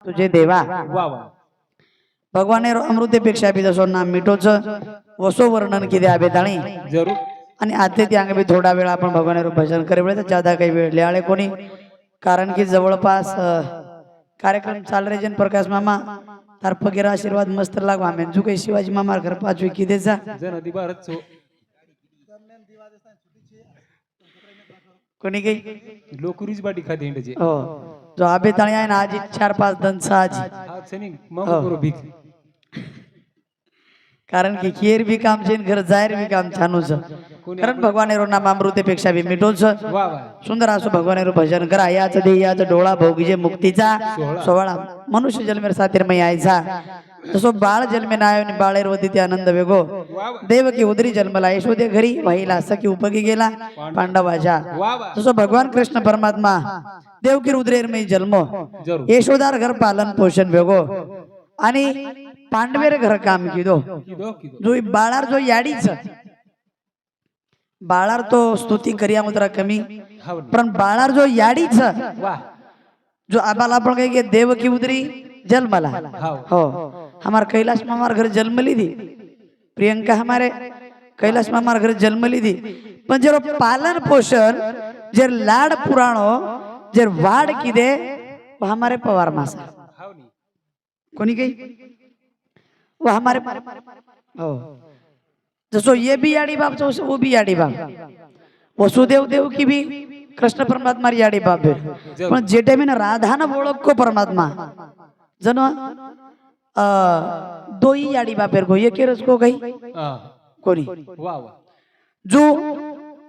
तुझे देवा वा वा भगवाने अमृतेपेक्षा बी जसो नाम मिठोच वसो वर्णन किती आबेताळी जरूर आणि आते ते अंग बी थोडा वेळ आपण भगवाने भजन करे वेळ ज्यादा काही वेळ लिहाळे कोणी कारण की जवळपास कार्यक्रम चाल रे जन प्रकाश मामा तार फकीर आशीर्वाद मस्त लागवा आम्ही जो काही शिवाजी मामा घर पाचवी किदेचा जन अति भारत सो कोणी काही लोकुरीच बाटी खाते हिंडचे हो जो आबेताळी आहे ना आजी 4-5 दनसा आजी हा सनी मग करू भीक कारण की खीर भी काम छे घर जाहीर भी काम छानूच कारण भगवान रो नाम अमृतेपेक्षा बी मिठोच वा वा सुंदर असो भगवान रो भजन करा याच देयाच डोळा भोगीजे मुक्तीचा सोहळा मनुष्य जन्मेर सातीरमय यायचा तसो बाळ जन्मे नायो नि बाळेर वदिते आनंद वेगो देवकी उदरी जन्मला यशोदे घरी वाहिला सखी उपगी गेला पांडवाच्या वा वा तसो भगवान कृष्ण परमात्मा देवकी उदरेर में जन्म जरूर यशोदार घर पालन पोषण वेगो आणि पांडवेर घर काम किदो किदो किदो जो बाळार जो याडीच बाळार तो स्तुती करिया मुद्रा कमी हाव पण बाळार जो याडीच वा जो आबाला आपण कही के देव की उदरी जन्मला हाव हो हमार कैलाश मामार घर जन्म ली थी प्रियंका हमारे कैलाश मामार घर जन्म ली थी पण जर पालन पोषण जर लाड पुराणो जर वाड किदे वो हमारे पवार मासा हाव नी कोणी कही वो हमारे हो जसो ये भी याडी बाप जो वो भी याडी बाप वसुदेव देव की भी कृष्ण परमात्मा याडी बाप है पण जे टाइम में राधा न बोलक को परमात्मा जनो दोई याडी बापेर को ये केरस को गई कोणी वा वा जो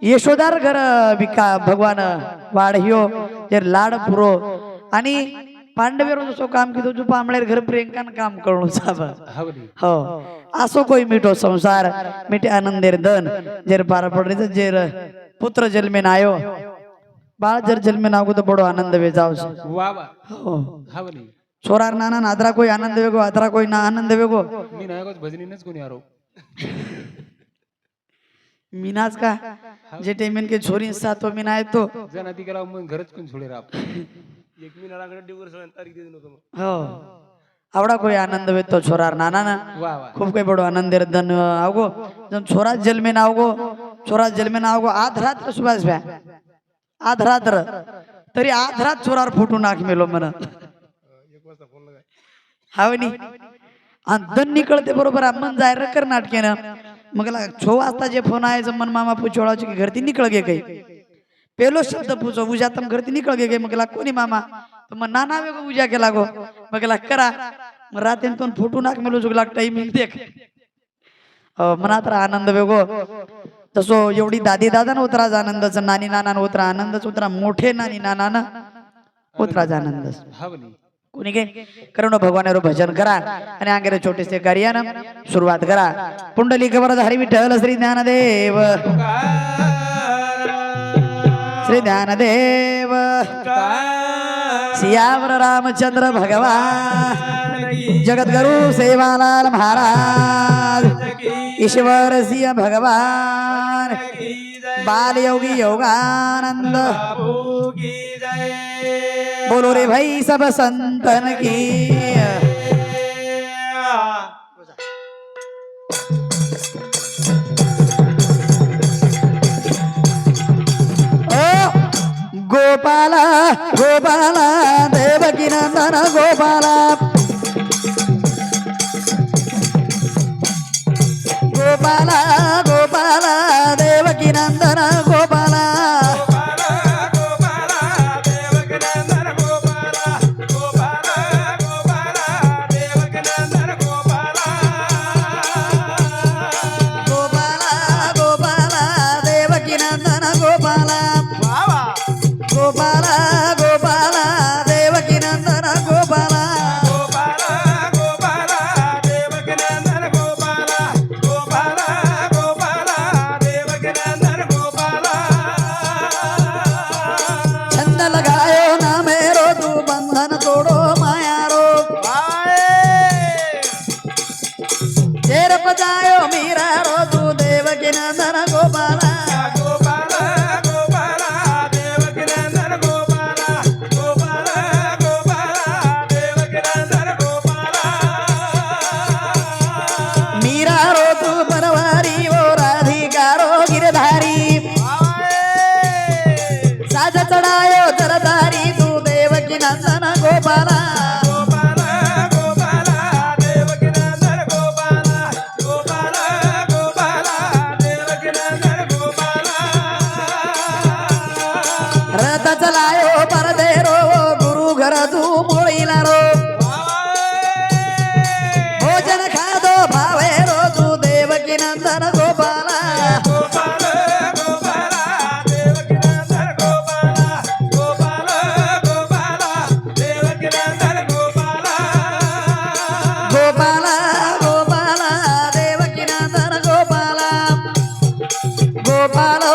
यशोदार घर विका भगवान वाढियो जर लाड पुरो आणि पांडवेर जसो काम किदो जो पांबळेर घर प्रियंकान काम करणो साब हाव नी हो असो कोई मिठो संसार मिठे आनंदेर दन जर पार पडले जर पुत्र जन्मे नायो बाळ जर जन्मे नागो तो बडो आनंद वे जाओ वा वा हो हाव नी छोरार नाना नादरा कोई आनंद वेगो अतरा कोई ना आनंद वेगो मी नायकोच भजनीनच कोणी आरो मीनाच का जे टाइमेन के छोरी सातो मीना आहे तो जन अति करा मग घरच कोण सोडे राप एक मिनिटाकडे डिवोर्स तारीख दे नको हो आवडा कोई आनंद वेतो छोरार नाना ना वा वा खूप काही बडो आनंदेर दन आवगो जन छोरा जन्मे ना आवगो छोरा जन्मे ना आवगो आध रात्र सुभाष भ्या आध रात्र तरी आध रात छोरार फुटू नाक मेलो मन एक वाजता फोन लगाय हावनी आणि दन निकळते बरोबर मन जाहीर कर नाटकेनं मग 6 वाजता जे फोन आयचं मन मामा पूछोळाची की घरती निकळ गे काही पेलो शब्द पूछो उजा तम घरती निकळ गे मग कोणी मामा तो मन नाना वेगो उजा केला गो मग करा मग रातेन तो फुटू नाक मेलो जुगला टाइम देख मनात आनंद वेगो तसो एवढी दादी दादा न उतराज आनंदच नानी नाना उतरा आनंदच उतरा मोठे नानी नाना न उतराज आनंद हाव नी कोणी के करुण भगवान भजन करा आणि अंगेरे छोटेसे कार्यानं सुरुवात करा पुंडलिक वरद हरी विठ्ठल श्री ज्ञानदेव श्री ज्ञानदेव सियावर रामचंद्र भगवान जगद्गुरु सेवालाल महाराज ईश्वर सिंह भगवान बाल योगी योगानंद बोलो रे भाई सब संतन की गोपाला गोपाला देवकी नंदन गोपाला गोपाला गोपाला देवकी नंदन गोपाला गोपाला गोपाला देवकी नंदन गोपाला नंदन गोपाला गोपाल गोपाला देवकी नंदन गोपाला गोपाल गोपाला देवकी नंदन गोपाला गोपाला गोपाला देवकी नंदन गोपाला गोपाल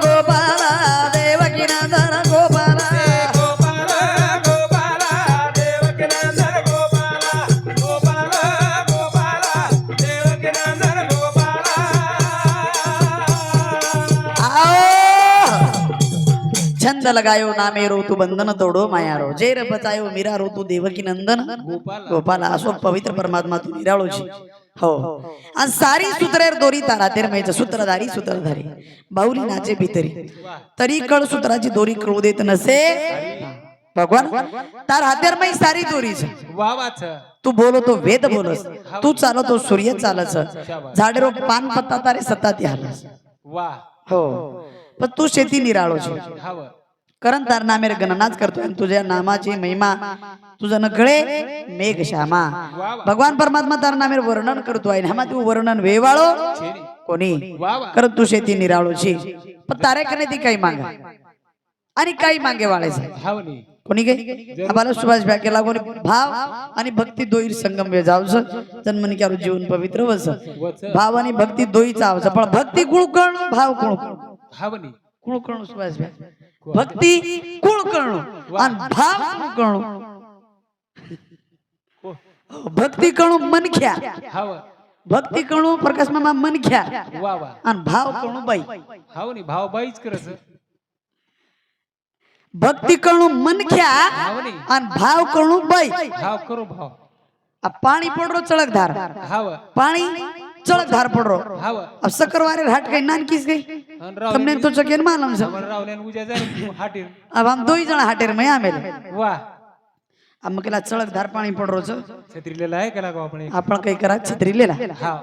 गोपाला देवकी नंदन गोपाला गोपाल गोपाला देवकी नंदन गोपाला गोपाल गोपाला देवकी नंदन गोपाला छंद लगायो नामे रो तू बंधन तोडो माया रो जेर बचायो मीरा रो तू देवकी नंदन गोपाला असो पवित्र परमात्मा तू निराळो छी हो आणि सारी सूत्रेर दोरी तारा तेर मैच सूत्रधारी सूत्रधारी बाहुली नाचे भीतरी तरी कळ सूत्राची दोरी कळू देत नसे भगवान तार हातेर मै सारी दोरी छे वा वाच तू बोलो तो वेद बोलस तू चालो तो सूर्य चालस झाडेरो पान पत्ता तारे सत्ता हालस वा हो पण तू शेती निराळो छे हाव कारण तार नामेर गणनाच करतोय आणि तुझ्या नामाची महिमा तुझं नकळे मेघ श्यामा भगवान परमात्मा तार नामेर वर्णन करतोय आणि तू वर्णन वेवाळो कोणी वा वा कारण तू शेती निराळोची पण तारे कने ती काही मागा आणि काही मागे वाळायचं हाव नी कोणी काही आम्हाला सुभाष ब्याके लागून भाव आणि भक्ती दोईर संगम वे जावच जन्मनी क्यारू जीवन पवित्र वस भाव आणि भक्ती दोईचा आवच पण भक्ती कुळकण भाव कुळकण हाव नी कुळकण सुभाष ब्या भक्ती कुळकण आणि भाव कुळकण भक्ती कणू मनख्या हाव भक्ती कणू प्रकाश मामा मनख्या वा वा आणि भाव कणू बाई हाव नी भाव बाईच करस भक्ती कणू मनख्या हाव नी आणि भाव कणू बाई भाव करो भाव आ पाणी पडरो चळक धार हाव पाणी चळक धार पडरो हाव अब सकरवारे घाट गई नानकीस गई अन राव तुमने तो चकेन मालूम सब मन रावल्यान उजा जाय हाटीर अब हम दो ही जण हाटेर में आमेले वा अब मकेला चळक धार पाणी पडरो छ छत्रीलेला आहे का लागो आपण आपण काही करा छत्री लेला हाव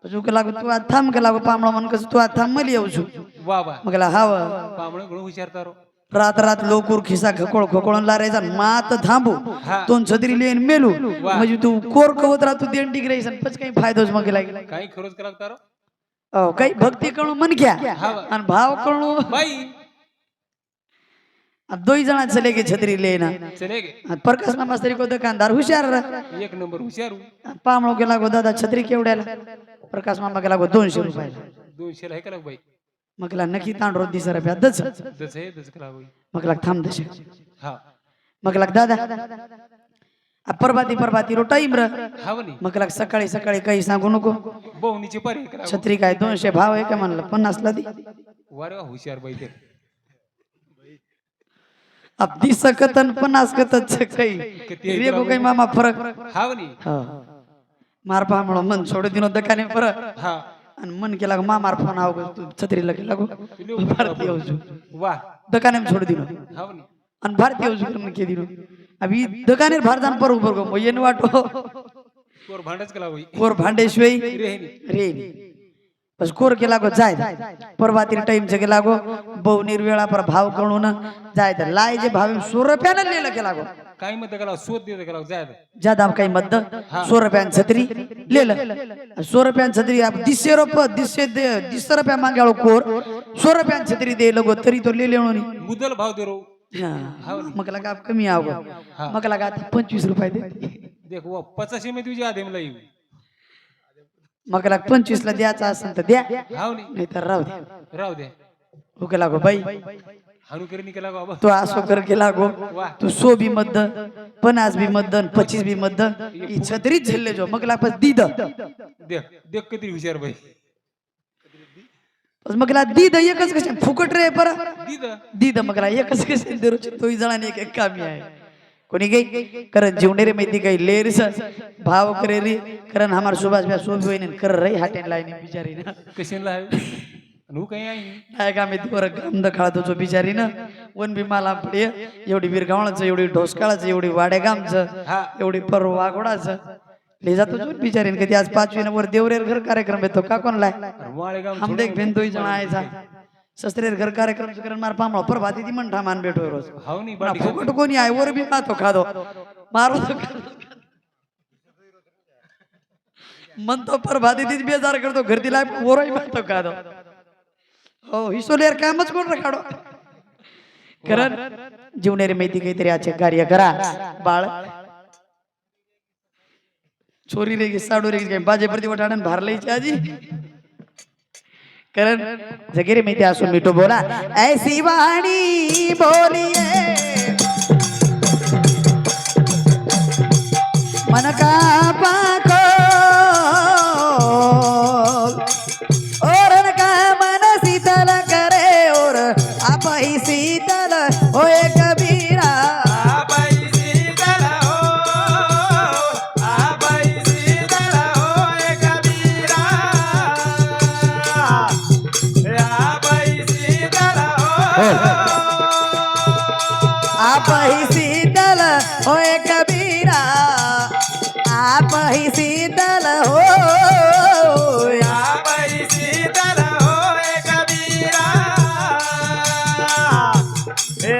तुझू के लागो तू आज थांब के लागो पामळो मन कस तू आज थांब मली येऊ छु वा वा मकेला हाव पामण गणू हुशारतारो रात रात लोकूर खिसा खकोळ खकोळून लारायचा मात थांबू तोन छत्री लेन मेलू म्हणजे तू कोर कवत राहतो देण डिग्रेशन पच काही फायदोच मग लागे काही खरोच का लागतारो ओ काही भक्ती कणू मन घ्या आणि भाव कणू बाई दोई जणा चले गे छत्री लेना चले गे प्रकाश मामा तरी को दुकानदार हुशार एक नंबर हुशारू पामळो गेला गो दादा छत्री केवढ्याला प्रकाश मामा गेला गो 200 रुपयाला 200 आहे का लाग बाई मग नक्की तांडरो दिसर रुपया दच दस आहे दस का लाग मग थांब दश हा मग दादा परबाती रो टाइम र हाव नी मग सकाळी सकाळी काही सांगू नको बोवणीची पारी करा छत्री काय 200 भाव आहे का म्हणलं 50 ला दी वारे वा हुशार बाई ते अब दी सकतन 50 कतच काही रेगो काही मामा फरक हाव नी हा मार पामळो मन छोड़ दिनो दकाने फरक हा आणि मन केला मामार फोन आव तू छत्री लगे लागो भारतीय होजू वा दकाने में छोड़ दिनो हाव नी आणि भारतीय होजू करन के दिनो अभी दकाने भार जान पर ऊपर गो येन वाटो कोर भांडच का लाग कोर भांडेश्वई रेहनी रे बस कोर के लागो जाय परवाती टाइम जगे लागो बहु निर्वेळा पर भाव कणून जाय लाय जे भाव 100 रुपयाने लेला के लागो काही मत का शोध दे का जाय ज्यादा काही मत 100 रुपयान छत्री लेल 100 रुपयान छत्री आप 200 रुपया मांगाळो कोर 100 रुपयान छत्री दे लगो तरी तो ले लेणोनी मुदल भाव दे रो मग लगा आप कमी आओ मग लगा 25 रुपये दे देख वो 85 में तुझे आधे में येऊ मग लगा 25 ला द्यायचा असेल तर द्या हाव नी नाही तर राहू दे हो के लागो बाई हानू करनी के लागो अब तो आसो कर के लागो तू 100 भी मत 50 भी मत 25 भी मत ई छतरी झेलले जो मग लाग दीद देख देख किती हुशार बाई बस मग ला दीद एकच कसे फुकट रे पर दीद दीद मग ला एकच कसे देरोची तोही जणाने एक कामी आहे कोणी गई करन जीवनेरे मैती गई लेरस भाव करे रे करन हमार सुभाष भैया सोबी होईन कर रही हाटेन लाईन बिचारी ना कशन ला नु काही आई काय का मी तोर गंध खाळतो जो बिचारी ना वन भी माला पडे एवढी वीरगावळाचं एवढी ढोसकाळाचं एवढी वाडेगामचं एवढी परवागोडाचं ले जातो जो बिचारीन कधी आज 5वी नंबर देवरेर घर कार्यक्रम येतो का कोण लाय वाळेगाव हम देख बेन दोई जण आयचा सस्त्रेर घर कार्यक्रम करन मार पामळो पर भाती ती मन ठामान भेटो रोज हाव नी पण फुकट कोणी आहे वर बी खातो खादो मारो म्हणतो प्रभाती तीच बेजार करतो घर तिला ओरही म्हणतो का दो हो हिसोलेर कामच कोण रे काढो कारण जीवनेरी माहिती काहीतरी आचे कार्य करा बाळ छोरी रे साडू रे काय बाजे प्रति वटाडन भारलईची आजी कारण जगेरे माहिती असो मिठो बोला ऐसी वाणी बोलिए मन का पाको और का मन शीतल करे और आप ही शीतल होए कबीरा आबाई शीतल हो आबाई शीतल होए कबीरा आबाई शीतल हो आप ही शीतल होए कबीरा आप ही शीतल हो आबाई शीतल होए कबीरा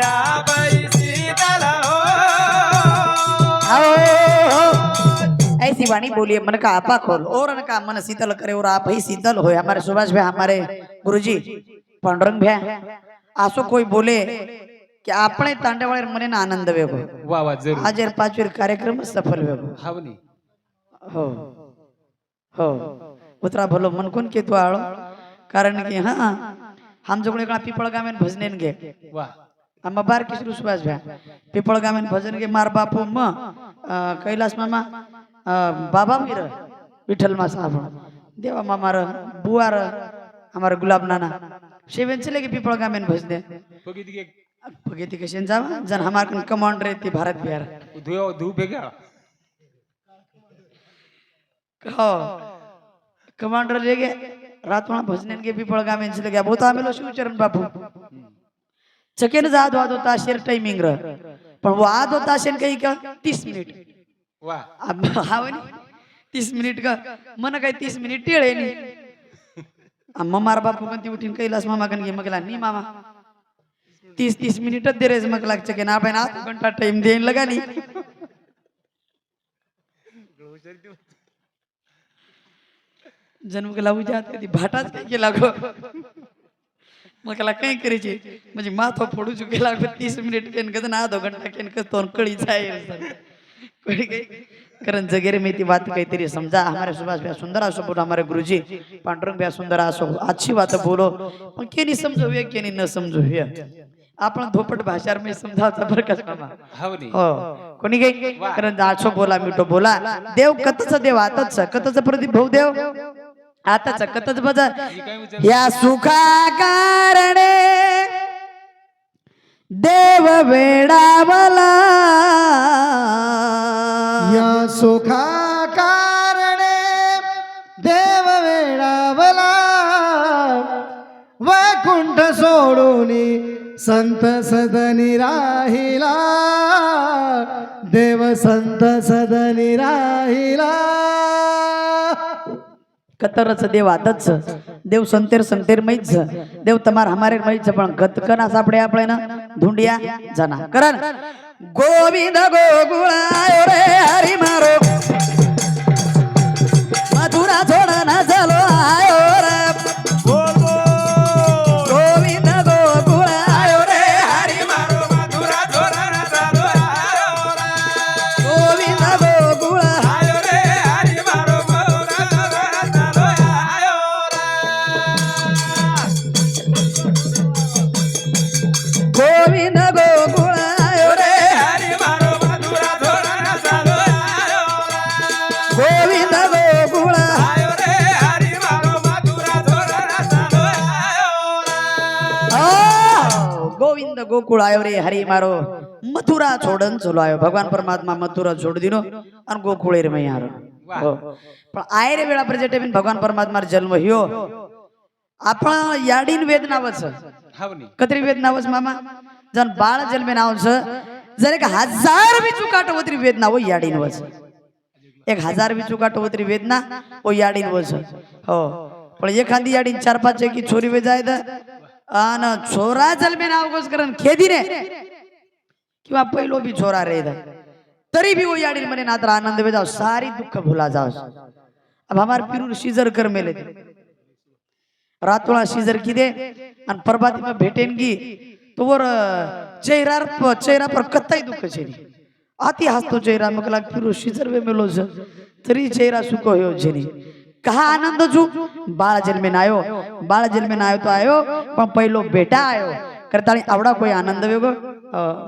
आबाई शीतल हो ऐसी वाणी बोलिए मन का आपा खोल और न का मन शीतल करे और आप ही शीतल हो हमारे सुभाष भाई हमारे गुरुजी पांडुरंग भाई आसो कोई बोले कि आपणे तांडेवाळे मने ना आनंद वेगो वा वा जरूर आज 5 कार्यक्रम सफल वेगो हावनी हो हो उतरा भलो मन कोण के तू आळो कारण की हां हम जोगळे का पिपळ गामेन भजनेन गे वा आम्हा बार किशोर सुभाष भाई पिपळ गामेन भजन गे मार बापू म कैलास मामा बाबा मीर विठ्ठल मा साहब देवा मामा र बुआ र हमारे गुलाब नाना शेवेन चले गे पिपळ गामेन भजने बघित गे भगेती कशन जावा जन हमार कमांडर रहती भारत बिहार धुयो धू भेगा हो कमांडर ले गए रातोळा भजनेन गे पिपळ गामेन चले गया बहुत आमेलो शिवचरण बापू चकेन जाद वाद होता शेर टाइमिंग र पण वाद होता शेन काही का 30 मिनिट वा अब हावनी 30 मिनिट का मन काय 30 मिनिट टेळे नी अम्मा मार बापू कंती उठीन कैलास मामा कन गे मगला नी मामा 30 मिनिट दे रेज मग लागचे के ना बना आधा घंटा टाइम देन लगा नी जन्म गेला उजात कधी भाटाच काय केला गो मगला काय करायचे म्हणजे माथो फोडू चुकेला 30 मिनिट केन कद ना आधा घंटा केन कद तोन कळी जाय कोणी काय कारण जगेरे में ती बात काहीतरी समझा हमारे सुभाष भैया सुंदर आसो बोलो हमारे गुरुजी पांडुरंग भैया सुंदर आसो अच्छी बात बोलो पण केनी समजो हुए केनी न समजो हुए आपण धोपट भाषा में समझावता प्रकाश मामा हावनी हो कोणी काही कारण आठशो बोला मिठो बोला देव कतच देव आताच कतच प्रदीप भाऊ देव आताच कतच बजा ही काय विचार या सुखा कारणे देव वेडावला या सुखा कारणे देव वेडावला वैकुंठ सोडून संत सदनी राहिला देव संत सदनी राहिला कतरच देव आतच देव संतेर संतेर मैच देव तमार हमारे मैच पण गतकना सापडे आपले ना धुंडिया जना कारण गोविंद गोकुळायो रे हरी मारो मधुरा छोड़ा ना चलो आयो रे गोविंद गोकुळायो रे हरी मारो मधुरा धोरण चालू आयो रे गोविंद गोकुळ आयो रे हरी मारो मधुरा धोरण चालू आयो गोविंद गोकुळायो रे हरी मारो मधुरा धोरण चालू आयो गोविंद गोकुळ आयो रे हरी मारो मधुरा धोरण चालू आयो गोविंद गोकुळ आयो रे हरी मारो मथुरा छोडन चलो आयो भगवान परमात्मा मथुरा छोड़ दिनो आणि गोकुळे रे मैं आरो हो पण आय रे वेळा प्रजेटे बिन भगवान परमात्मा जन्म ह्यो आपण याडीन वेद नावच हावनी कत्री वेद नावच मामा जन बाळ जन्मे नावच जर 1000 बी चुकाट होतरी वेद नाव याडीन वच 1000 बी चुकाट होतरी वेद ना ओ याडीन वच हो पण एखादी याडीन 4-5 की छोरी वे जाय द आन छोरा जन्मे नाव गोस करन खेदी रे किंवा पहिलो बी छोरा रे द तरी भी वो याडीन मने नातर आनंद वे जाओ सारी दुःख भुला जाओ अब हमारे पिरूर सीजर कर मेले रातोळा सीजर की दे आणि प्रभाती में भेटेनगी तो वर चेहरा पर कत्ताई दुःख छे आती हसतो चेहरा मग लाग पिरूर सीजर वे मेलो छ तरी चेहरा सुको होयो छे कहा आनंद छु बाळ जन्मे नायो तो आयो पण पहिलो बेटा आयो करताळी आवडा कोई आनंद वेगो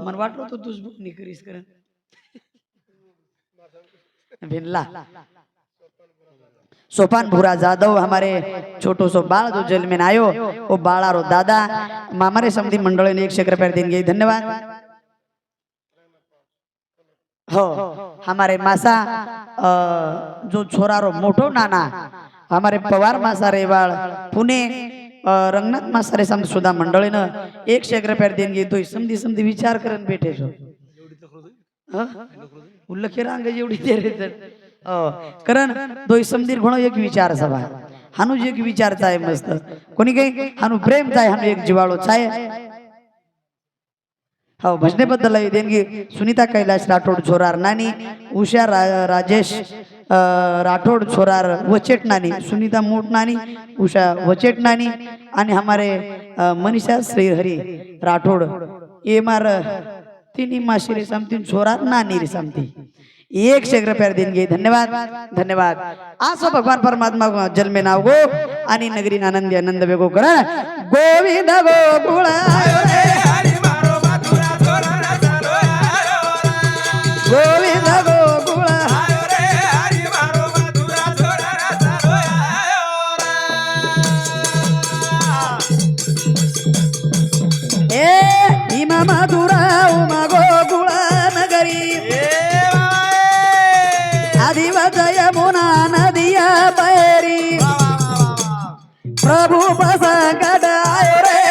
मन वाटलो तो तुझ बुक निकरीस कर भिनला सोपान भूरा जादव हमारे छोटो सो बाळ जो जन्मे आयो वो बाळारो दादा हमारे समधी मंडळ ने 100 रुपये देंगे धन्यवाद हो हमारे मासा जो छोरारो मोटो नाना हमारे पवार मासा रेवाळ पुणे रंगनाथ मासा रे सम सुधा मंडळी न 100 रुपये देंगे तो समधी विचार करन बैठे छो उल्लेख रांग एवढी दे रे तर करण दोय समधीर घणो एक विचार सभा हानु एक विचार चाय मस्त कोणी काही हानु प्रेम चाय हानु एक जिवाळो चाय हो भजने बद्दल देणगी सुनीता कैलाश राठोड छोरार नानी उषा राजेश राठोड छोरार वचेट नानी सुनीता मोट नानी उषा वचेट नानी आणि हमारे मनीषा श्रीहरी राठोड ये मार तिनी माशी रे समती छोरार नानी रे समती 100 रुपये देंगे धन्यवाद आसो भगवान परमात्मा जल में नाव गो आणि नगरी आनंदी आनंद वेगो करा गोविंद गोकुळ गोविंद गोकुळ ए भीमा मधुरा उमा गोकुळ नगरी आदिवत यमुना नदिया बैरी प्रभु बसंकट आयो रे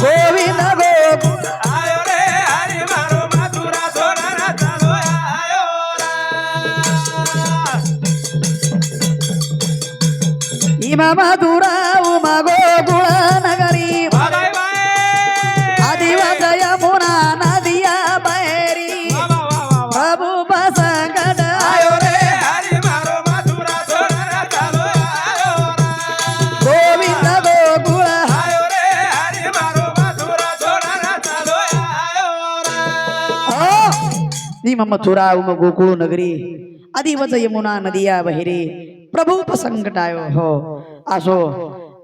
गोविंद गोकुळ इमा मधुरा उमा गोकुळ नगरी आदिवत यमुना नदिया मथुरा उम गोकुळ नगरी आदिवत यमुना नदिया बहिरी प्रभु संकटायो हो आसो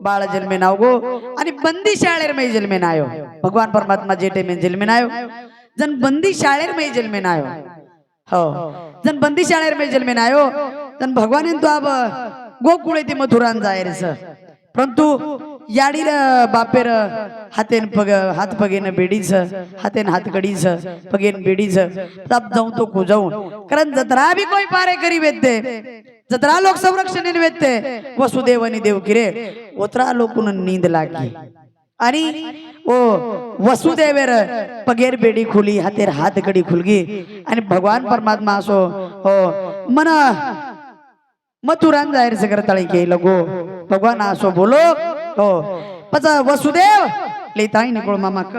बाळ जन्मे नाव गो आणि बंदी शाळेर में जन्मे नायो भगवान परमात्मा जेटे में जन्मे नायो जन बंदी शाळेर में जन्मे नायो हो जन बंदी शाळेर में जन्मे नायो जन भगवान तो अब गोकुळे ते मथुरान जाय रे परंतु याडीर बापेर हात पगेन बेडीच हातेन हात कडीच पगेन बेडीच तब जाऊं तो को जाऊं कारण जत्रा भी कोई पारे करी वेते जत्रा लोक संरक्षण वेते वसुदेवनी देव किरे ओतरा लोकून नींद लागी आणि ओ वसुदेवेर पगेर बेडी खुली हातेर हात कडी खुलगी आणि भगवान परमात्मा असो हो मन मथुरान जाहीर से करताळी के लगो भगवान आसो बोलो हो पचा वसुदेव लेताई निकोळ मामा क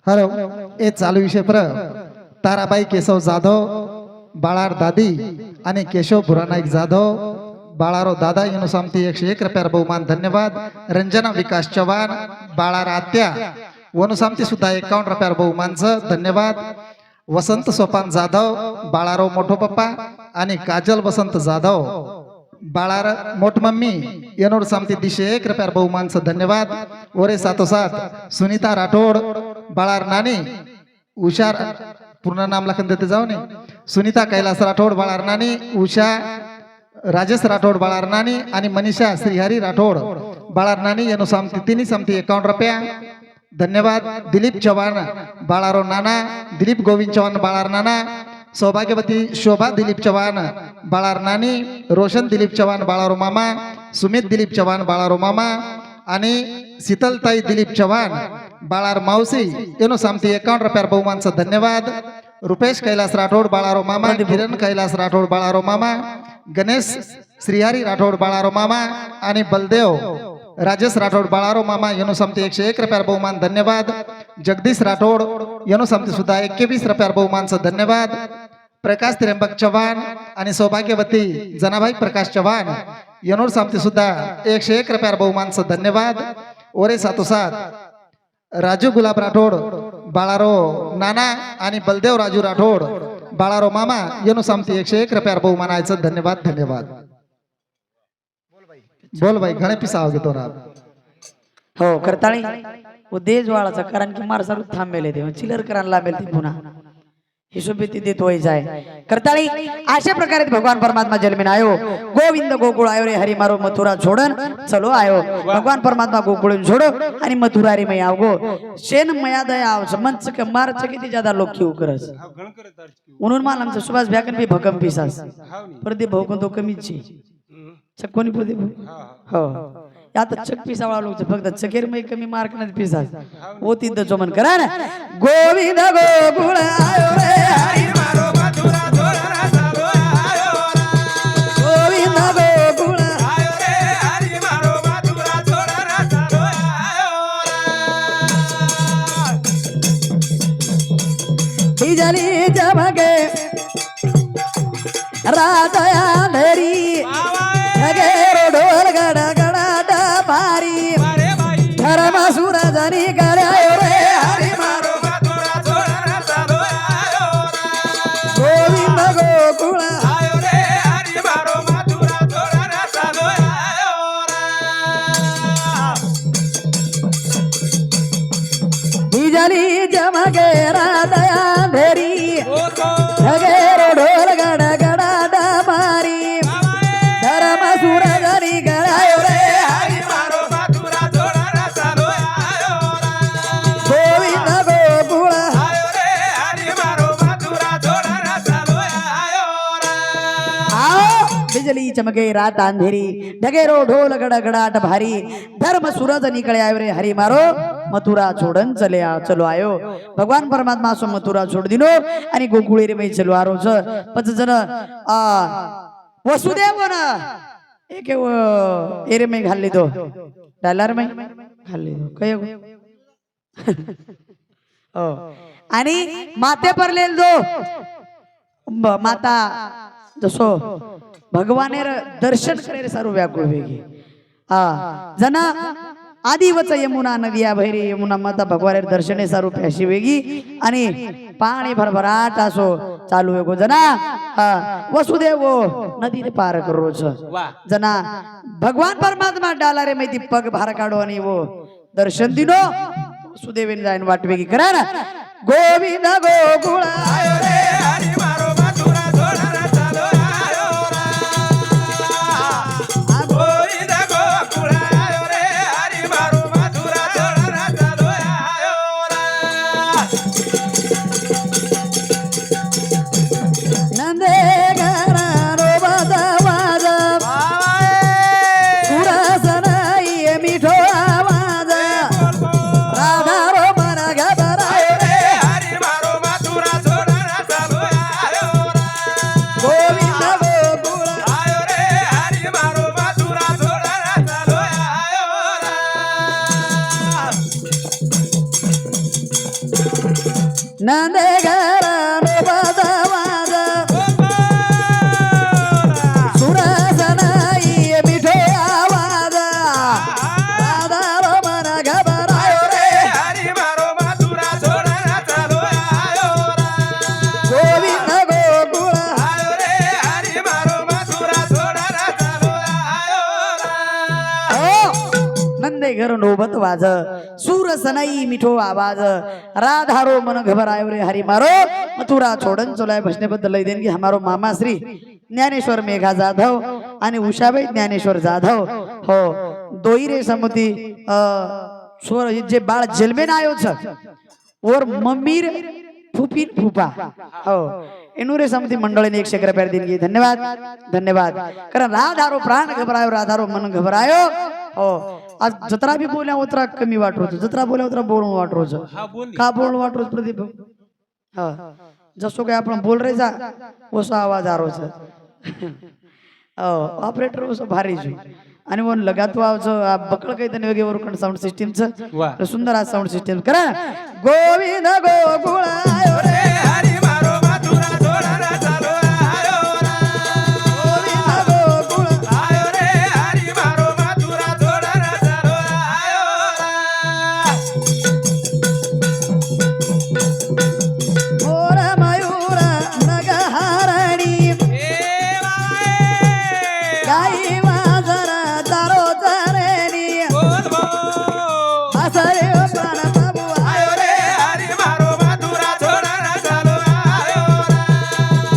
हॅलो ए चालू विषय पर ताराबाई केशव जाधव बाळार दादी आणि केशव भुरानाईक जाधव बाळारो दादा येनो सामती 101 रुपयार बहुमान धन्यवाद रंजना विकास चव्हाण बाळार आत्या वनु सामती सुद्धा 51 रुपयार बहुमानचं धन्यवाद वसंत सोपान जाधव बाळारो मोठो पप्पा आणि काजल वसंत जाधव बाळार मोठ मम्मी येनोड सामती 101 रुपयार बहुमानचं धन्यवाद ओरे साथोसाथ सुनीता राठोड बाळार नानी उषा पूर्ण नाम लखन देते जाऊ ने सुनीता कैलास राठोड बाळार नानी उषा राजेश राठोड बाळार नानी आणि मनीषा श्रीहरी राठोड बाळार नानी येनो सामती तिनी सामती 51 रुपया धन्यवाद दिलीप चव्हाण बाळारो नाना दिलीप गोविंद चव्हाण बाळार नाना सौभाग्यवती शोभा दिलीप चव्हाण बाळार नानी रोशन दिलीप चव्हाण बाळारो मामा सुमित दिलीप चव्हाण बाळारो मामा आणि शीतलताई दिलीप चव्हाण बाळार मावसी येनो सामती 51 रुपयार बहुमानचं धन्यवाद रुपेश कैलास राठोड बाळारो मामा किरण कैलास राठोड बाळारो मामा गणेश श्रीहरी राठोड बाळारो मामा आणि बलदेव राजेश राठोड बाळारो मामा येनो समती 101 रुपयार बहुमान धन्यवाद. जगदीश राठोड येनो समती सुद्धा 21 रुपयार बहुमानचं धन्यवाद. प्रकाश त्र्यंबक चव्हाण आणि सौभाग्यवती जनाबाई प्रकाश चव्हाण येनोर समती सुद्धा 101 रुपयार बहुमानचं धन्यवाद. ओरे सातोसात राजू गुलाब राठोड बाळारो नाना आणि बलदेव राजू राठोड बाळारो मामा येनो समती 101 रुपयार बहुमानाचं धन्यवाद. धन्यवाद. बोल बाई घणे पिसाव घेतो राव. हो करताळी वो देज वाळाचा कारण की मार सारू थांबेले ते चिलर करायला लाभेल ती पुन्हा हिशोबी ती देत होई जाय. करताळी अशा प्रकारे भगवान परमात्मा जन्मेन आयो. गोविंद गोकुळ आयो रे हरी मारो मथुरा छोडन चलो आयो. भगवान परमात्मा गोकुळून छोडो आणि मथुरा रे मै आवगो शेन मया दया आवस मंच के मारच किती ज्यादा लोक क्यू करस हाव गण करत तारच की म्हणून मला आमचं सुभाष भ्याकन बी भकम पिसास हावनी प्रदीप भाऊ कोण तो कमीच छे चक कोणी प्रदीप भाऊ हो आता चक पिसावळा लोक फक्त चकेर मै कमी मार्क न पिसास ओ तिथं चोमन करा ना. गोविंद गोकुळ आयो रे हरी मारो मथुरा छोडना चालो आयो रा. गोविंद गोकुळ आयो रे हरी मारो मथुरा छोडना चालो आयो रा. बिजली चमके रातया धरी जगेरो ढोल गडा गडा पारी अरे बाई धर्म सुरजनी करायो रे हरी मारो मथुरा छोडना चालो आयो रा. गोविंद गोकुळ आयो रे हरी मारो मथुरा छोडना चालो आयो रा. बिजली चमके रातया धरी ओ तो जगेरो ढोल गडा गडा पारी धर्म सुरजनी करायो रे हरी मारो मथुरा छोडना चालो आयो रा. गोविंद गोकुळ आयो रे हरी मारो मथुरा छोडना चालो आयो रा. आओ बिजली चमके रात अंधेरी ढगेरो ढोल गडगडाट भारी धर्म सूरज निकळे आयो रे हरी मारो मथुरा छोडन चलो आयो. भगवान परमात्मा असो मथुरा छोड दिनो आणि गोकुळी रे मै चलो आरो छ 5 जण वसुदेव ना एक एरे मै घालली दो डॉलर मै घालली दो कय हो आणि माते परलेल दो माता जसो भगवानेर दर्शन करे सारू व्याकुळ वेगी जना आदिवच यमुना नदिया भैरी यमुना माता भगवानेर दर्शने सारू प्याशी वेगी आणि पाणी भरभराट असो चालू वेगो जना वसुदेव नदी रे पार करो वा जना भगवान परमात्मा डाला रे माहिती पग भार काढो आणि वो दर्शन दिनो वसुदेवेन जाईन वाट वेगी करा ना. गोविंद गोकुळ आयो रे हरी मारो मथुरा छोडना चालो आयो रा. गोविंद गोकुळ आयो रे हरी मारो मथुरा छोडना चालो आयो रा. नंदे घरारो बदवाज सुरसनाई मिठो आवाज राधारो मन घबरायो रे हरी मारो मथुरा छोडना चालो आयो रा. गोविंद गोकुळ आयो रे हरी मारो मथुरा छोडना चालो आयो रा. नंदे घरारो बदवाज सुरसनाई मिठो आवाज राधारो मन घबरायो रे हरी मारो मथुरा छोडना चालो आयो रा. गोविंद गोकुळ आयो रे हरी मारो मथुरा छोडना चालो आयो रा. नंदे घर नोबत वाज सूरसनाई मिठो आवाज राधारो मन घबरायो रे हरी मारो मथुरा छोडन चलाय भजनेबद्दल लय देणगी हमारो मामा श्री ज्ञानेश्वर मेघा जाधव आणि उषाबाई ज्ञानेश्वर जाधव हो दोई रे समती स्वर जे बाळ जन्मेन आयो छ और मम्मीर फुपीर फुपा हो एनु रे समती मंडळीने 100 रुपये देणगी. धन्यवाद धन्यवाद. कारण राधारो प्राण घबरायो राधारो मन घबरायो हो आज जत्रा भी बोल्या उतरा कमी वाटरो जत्रा बोल्या उतरा बोलून वाटरो हा बोल का बोलून वाटरो प्रदीप हा जसो काय आपण बोल रे जा वसो आवाज आरो ऑपरेटर असं भारी जो आणि वन लगातो बकळ काही त्याने वेगळे वरून साऊंड सिस्टीमचं वा सुंदर आज साऊंड सिस्टीम करा गोविंद गोकुळायो रे रे हरी मारो मथुरा छोडा चालो आयो रा गोविंद गोकुळ आयो रे हरी मारो मथुरा छोडा चालो आयो रा मोर मयूर नगहारणी ए बाई गाई वाजर दारो चरेनी बोल बोल असरे प्राण प्रभु आयो रे हरी मारो मथुरा छोडा चालो आयो रा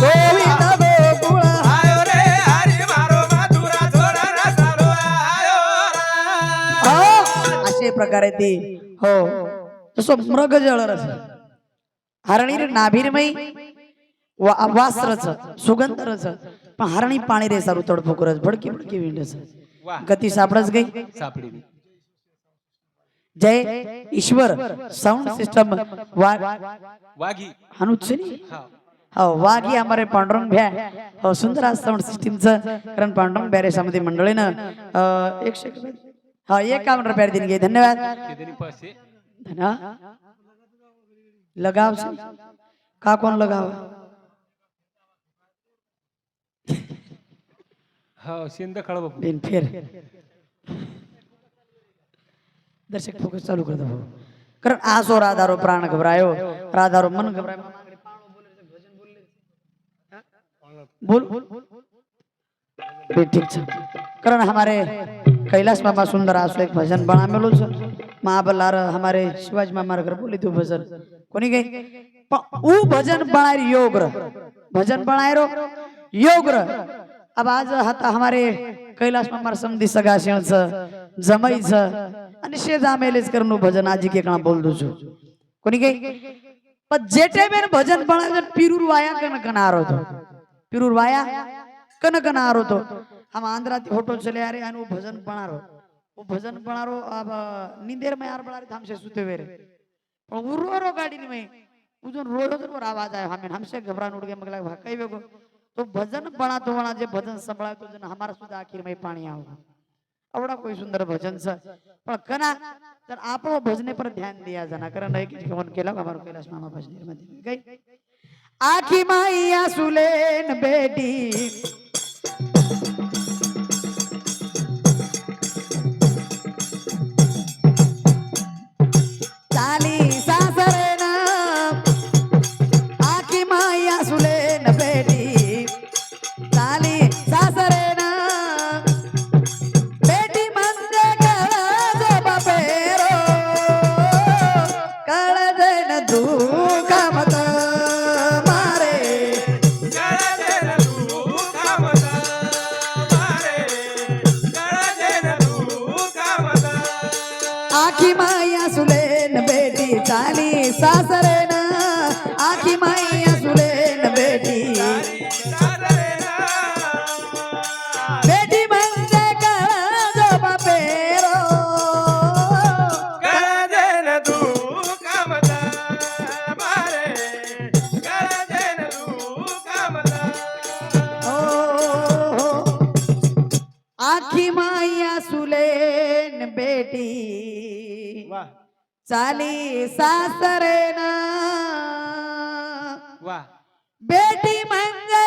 गोविंद गोकुळ आयो रे हरी मारो मथुरा छोडा चालो आयो रा हो असे प्रकारे ते हो तसं मृग जळरस हरणी नाभिरमयी वास्त्रच सुगंधरच पण हरणी पाणी रे सारू तडफोकरच भडकी भडकी विंडच वा गती सापडच गई सापडी जय ईश्वर साउंड सिस्टम वाघी हनुचनी हा हो वाघी हमारे पांडुरंग भ्या हो सुंदर आज साउंड सिस्टीमचं कारण पांडुरंग भ्या समिती मंडळीनं 100 हा 51 रुपये दिन घे धन्यवाद किती पैसे धन्य लगाव से का कोण लगाव हो शिंद खळ बापू दिन फिर दर्शक फोकस चालू कर दो कारण आसो राधारो प्राण घबरायो राधारो मन घबरायो बोल ठीक छ कारण हमारे कैलाश मामा सुंदर आसो एक भजन बना मेलो छ महाबलार हमारे शिवाजी मामा घर बोली तू भजन कोनी गई ऊ भजन बनाय योग भजन बनाय रो योग अब आज हता हमारे कैलाश मामा समधी सगा शेणच जमईच आणि शे जामेलेच करनु भजन आजी के कणा बोल दो छु कोनी गई पण जेटे बेन भजन बनाय पिरूर वाया कन कनारो तो पिरूर वाया कन कनारो तो हम आंध्रा थी होटल चले आ रहे हैं वो भजन बनारो अब नींदेर में यार बड़ा हमसे सुते हुए रे पण वो रो गाड़ी में उजन रो आवाज आया हमसे घबरान उड़ गए मगला भाई बेगो तो भजन बना तो बना जे भजन संभळा तो जन हमारा सुद्धा आखिर में पाणी आवा आवडा कोई सुंदर भजन स पण कना तर आपो भजने पर ध्यान दिया जना कारण नाही की फोन केला हमारो कैलाश मामा भजनेर मध्ये गई आखी माईया सुलेन बेटी चाली सासरेन आखी माईया सुलेन बेटी चाली सासरेन बेटी म्हणजे कळज बापेरो कळजन दुःख मत मारे गळजेन तू कामत मारे गळजेन तू कामत आखी माया सुलेन बेटी चाली सासरेन आखी माया सुलेन बेटी बेटी म्हणजे कळज बापेरो गळजेन तू कामत मारे गळजेन तू कामत ओ आखी माया सुलेन बेटी वा चाली सासरेन वा बेटी म्हणजे